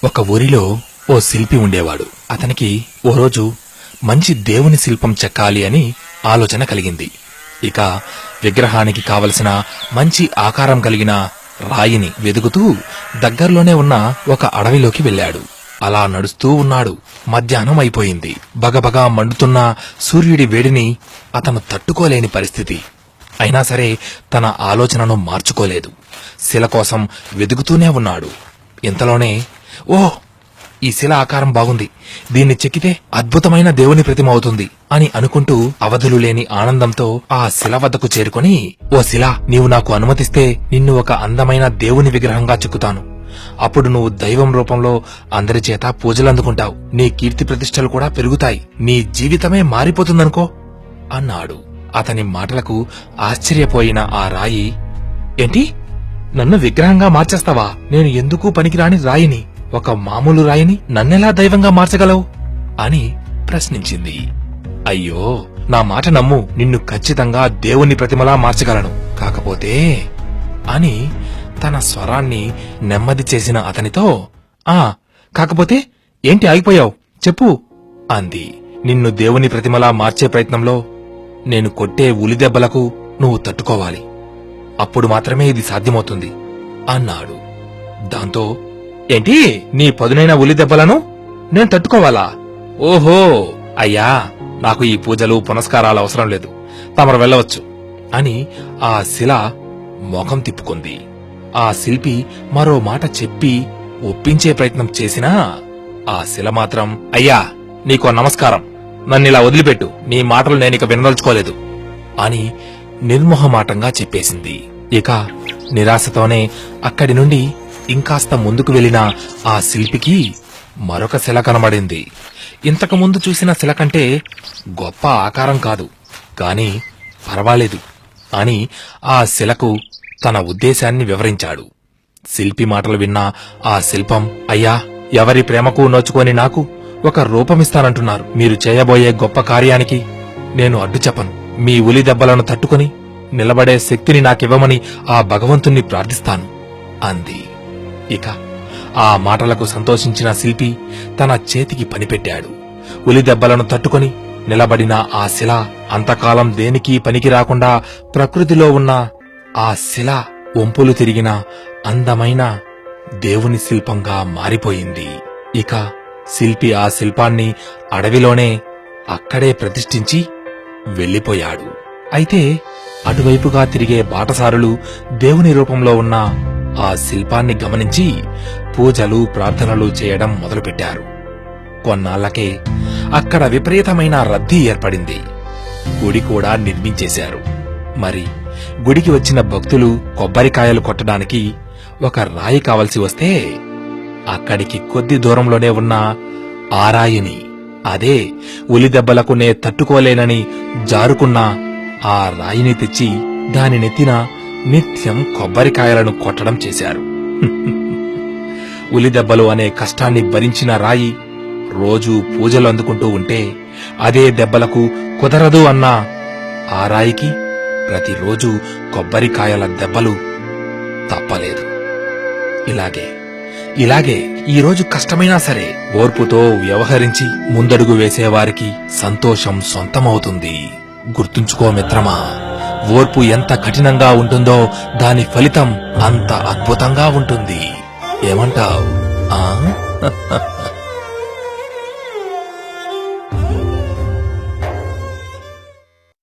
ఒక ఊరిలో ఓ శిల్పి ఉండేవాడు. అతనికి ఓ రోజు మంచి దేవుని శిల్పం చెక్కాలి అని ఆలోచన కలిగింది. ఇక విగ్రహానికి కావలసిన మంచి ఆకారం కలిగిన రాయిని వెదుగుతూ దగ్గర్లోనే ఉన్న ఒక అడవిలోకి వెళ్ళాడు. అలా నడుస్తూ ఉన్నాడు. మధ్యాహ్నం అయిపోయింది. బగబగా మండుతున్న సూర్యుడి వేడిని అతను తట్టుకోలేని పరిస్థితి. అయినా సరే తన ఆలోచనను మార్చుకోలేదు. శిల కోసం వెదుగుతూనే ఉన్నాడు. ఇంతలోనే ఓహ్, ఈ శిల ఆకారం బాగుంది, దీన్ని చెక్కితే అద్భుతమైన దేవుని ప్రతిమ అవుతుంది అని అనుకుంటూ అవధులు లేని ఆనందంతో ఆ శిల వద్దకు చేరుకొని, ఓ శిల, నీవు నాకు అనుమతిస్తే నిన్ను ఒక అందమైన దేవుని విగ్రహంగా చెక్కుతాను. అప్పుడు నువ్వు దైవం రూపంలో అందరి చేత పూజలందుకుంటావు. నీ కీర్తి ప్రతిష్టలు కూడా పెరుగుతాయి. నీ జీవితమే మారిపోతుందనుకో అన్నాడు. అతని మాటలకు ఆశ్చర్యపోయిన ఆ రాయి, ఏంటి, నన్ను విగ్రహంగా మార్చేస్తావా? నేను ఎందుకు పనికిరాని రాయిని, ఒక మామూలు రాయిని నన్నెలా దైవంగా మార్చగలవు అని ప్రశ్నించింది. అయ్యో, నా మాట నమ్ము, నిన్ను ఖచ్చితంగా దేవుని ప్రతిమలా మార్చగలను. కాకపోతే అని తన స్వరాన్ని నెమ్మది చేసిన అతనితో, కాకపోతే ఏంటి, ఆగిపోయావు, చెప్పు అంది. నిన్ను దేవుని ప్రతిమలా మార్చే ప్రయత్నంలో నేను కొట్టే ఉలిదెబ్బలకు నువ్వు తట్టుకోవాలి. అప్పుడు మాత్రమే ఇది సాధ్యమవుతుంది అన్నాడు. దాంతో, ఏంటి, నీ పదునైన ఉలిదెబ్బలను నేను తట్టుకోవాలా? ఓహో, అయ్యా, నాకు ఈ పూజలు పునస్కారాలు అవసరం లేదు, తమరు వెళ్ళవచ్చు అని ఆ శిల మొఖం తిప్పుకుంది. ఆ శిల్పి మరో మాట చెప్పి ఒప్పించే ప్రయత్నం చేసినా ఆ శిల మాత్రం, అయ్యా, నీకో నమస్కారం, నన్నిలా వదిలిపెట్టు, నీ మాటలు నేనిక వినదలుచుకోలేదు అని నిర్మోహమాటంగా చెప్పేసింది. ఇక నిరాశతోనే అక్కడి నుండి ఇంకాస్త ముందుకు వెళ్లిన ఆ శిల్పికి మరొక శిల కనబడింది. ఇంతకుముందు చూసిన శిల కంటే గొప్ప ఆకారం కాదు, కాని పర్వాలేదు అని ఆ శిలకు తన ఉద్దేశాన్ని వివరించాడు. శిల్పి మాటలు విన్న ఆ శిల్పం, అయ్యా, ఎవరి ప్రేమకు నోచుకొని నాకు ఒక రూపమిస్తానంటున్నారు. మీరు చేయబోయే గొప్ప కార్యానికి నేను అడ్డు చెప్పను. మీ ఉలి దెబ్బలను తట్టుకుని నిలబడే శక్తిని నాకివ్వమని ఆ భగవంతుణ్ణి ప్రార్థిస్తాను అంది. ఇక ఆ మాటలకు సంతోషించిన శిల్పి తన చేతికి పనిపెట్టాడు. ఉలి దెబ్బలను తట్టుకుని నిలబడిన ఆ శిల అంతకాలం దేనికి పనికి రాకుండా ప్రకృతిలో ఉన్న ఆ శిల వంపులు తిరిగిన అందమైన దేవుని శిల్పంగా మారిపోయింది. ఇక శిల్పి ఆ శిల్పాన్ని అడవిలోనే అక్కడే ప్రతిష్ఠించి వెళ్లిపోయాడు. అయితే అటువైపుగా తిరిగే బాటసారులు దేవుని రూపంలో ఉన్న ఆ శిల్పాన్ని గమనించి పూజలు ప్రార్థనలు చేయడం మొదలుపెట్టారు. కొన్నాళ్లకే అక్కడ విపరీతమైన రద్దీ ఏర్పడింది. గుడి కూడా నిర్మించేశారు. మరి గుడికి వచ్చిన భక్తులు కొబ్బరికాయలు కొట్టడానికి ఒక రాయి కావలసి వస్తే అక్కడికి కొద్ది దూరంలోనే ఉన్న ఆ రాయిని, అదే ఉలిదెబ్బలకు నే తట్టుకోలేనని జారుకున్న ఆ రాయిని తెచ్చి దాని నెత్తిన నిత్యం కొబ్బరికాయలను కొట్టడం చేశారు. ఉలిదెబ్బలు అనే కష్టాన్ని భరించిన రాయి రోజూ పూజలు అందుకుంటూ ఉంటే అదే దెబ్బలకు కుదరదు అన్న ఆ రాయికి ప్రతిరోజు కొబ్బరికాయల దెబ్బలు తప్పలేదు. ఇలాగే ఈరోజు కష్టమైనా సరే ఓర్పుతో వ్యవహరించి ముందడుగు వేసేవారికి సంతోషం సొంతమవుతుంది. గుర్తుంచుకో మిత్రమా, ఓర్పు ఎంత కఠినంగా ఉంటుందో దాని ఫలితం అంత అద్భుతంగా ఉంటుంది. ఏమంటావ్?